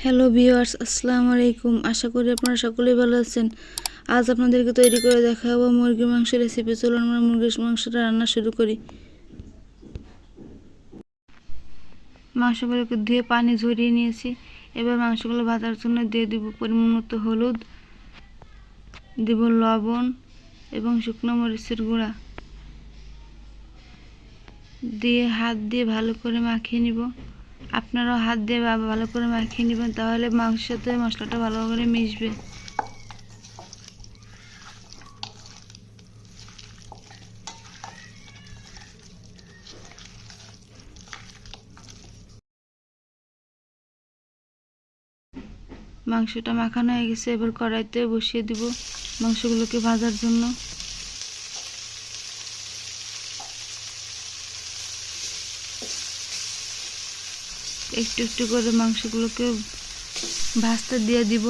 Hello viewers, আসসালামু আলাইকুম। আশা করি আপনারা সকলেই ভালো আছেন। আজ আপনাদেরকে তৈরি করে দেখাবো মুরগির মাংসের রেসিপি। চলুন আমরা মুরগির মাংসটা রান্না শুরু করি। মাংসগুলোকে ধুয়ে পানি ঝরিয়ে নিয়েছি। এবার মাংসগুলো ভাজার জন্য দিয়ে দিব পরিমাণ মতো হলুদ, দিব লবণ এবং শুকনো মরিচের গুঁড়া দিয়ে হাত দিয়ে ভালো করে মাখিয়ে নিব। আপনারাও হাত দিয়ে ভালো করে মাখিয়ে নেবেন, তাহলে মাংসের সাথে মশলাটা ভালো করে মিশবে। মাংসটা মাখানো হয়ে গেছে। এবার কড়াইতে বসিয়ে দিব মাংসগুলোকে ভাজার জন্য। একটু একটু করে মাংসগুলোকে ভাজতে দিয়ে দিব।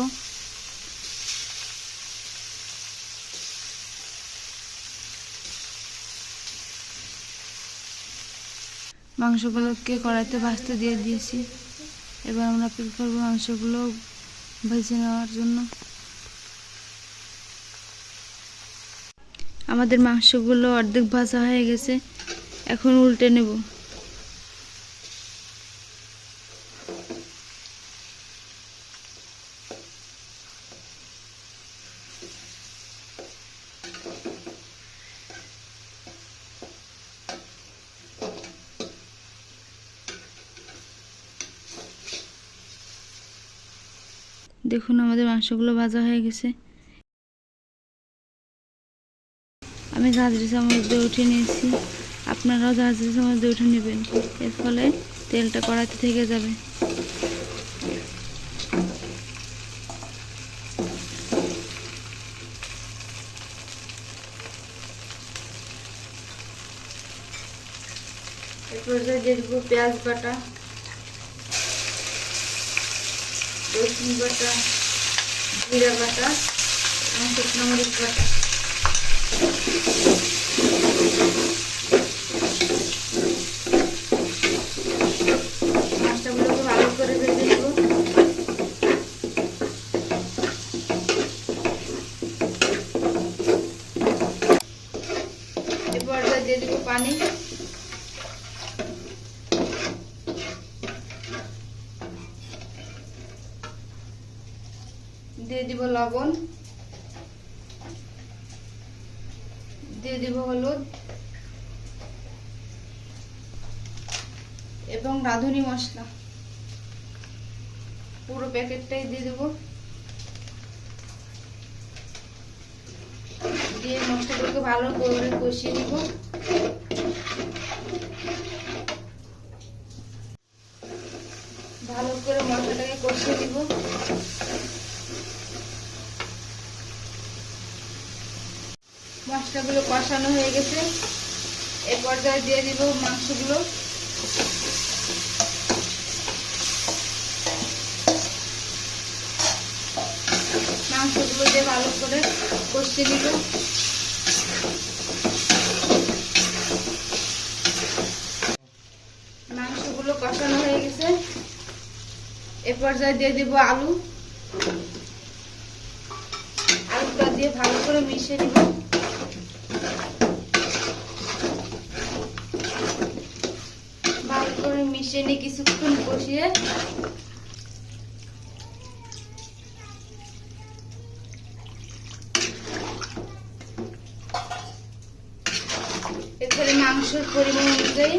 মাংসগুলোকে কড়াইতে ভাজতে দিয়ে দিয়েছি। এবার আমরা অপেক্ষা করব মাংসগুলো ভেজে নেওয়ার জন্য। আমাদের মাংসগুলো অর্ধেক ভাজা হয়ে গেছে, এখন উল্টে নেব। দেখুন আমাদের মাংসগুলো ভাজা হয়ে গেছে। আমি ঝাঁঝরি চামচ দিয়ে উঠিয়ে নিয়েছি, আপনারাও ঝাঁঝরি চামচ দিয়ে উঠে নেবেন, এর ফলে তেলটা কড়াইতে থেকে যাবে। এরপর দিয়ে দেবো পেঁয়াজ বাটা, রসুন বাটা, জিরা বাটা এবং শুকনো মরিচ বাটা। মাছটাগুলোকে ভালো করে ভেজে নেব। এরপর দিয়ে দেবো পানি, দিয়ে দিব লবণ, দিয়ে দিব হলুদ এবং রাঁধুনি মশলা, পুরো প্যাকেটটাই দিয়ে দেব। দিয়ে মশলাগুলোকে ভালো করে কষিয়ে নিব। ভালো করে মশলাটাকে কষিয়ে দিব। মশলাগুলো কষানো হয়ে গেছে। এই পর্যায়ে দিয়ে দিব মাংসগুলো। মাংসগুলো দিয়ে ভালো করে কষিয়ে নিব। মাংসগুলো কষানো হয়ে গেছে। এ পর্যায়ে দিয়ে দিব আলু। আলুটা দিয়ে ভালো করে মিশিয়ে নিব। ভালো করে মিশিয়ে নিয়ে কিছুক্ষণ কষিয়ে এরপরে মাংসের পরিমাণ অনুযায়ী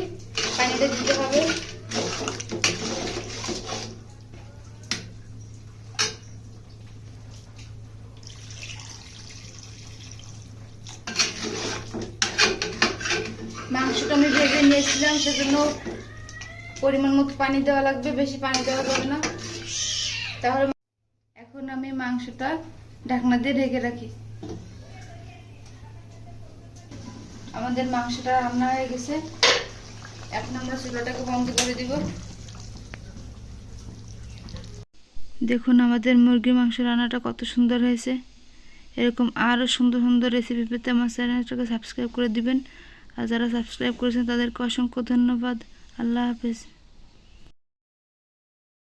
পানিটা দিতে হবে। মাংসটা আমি ভেজে নিয়েছিলাম, সেজন্য পরিমাণ মতো পানি দেওয়া লাগবে, বেশি পানি দেওয়া যাবে না। তাহলে এখন আমি মাংসটা ঢাকনা দিয়ে ঢেকে রাখি। আমাদের মাংসটা রান্না হয়ে গেছে, এখন আমরা চুলাটাকে বন্ধ করে দিব। দেখুন আমাদের মুরগির মাংস রান্নাটা কত সুন্দর হয়েছে। এরকম আরও সুন্দর সুন্দর রেসিপি পেতে আমার চ্যানেলটাকে সাবস্ক্রাইব করে দিবেন। আর যারা সাবস্ক্রাইব করেছেন তাদেরকে অসংখ্য ধন্যবাদ। আল্লাহ হাফেজ।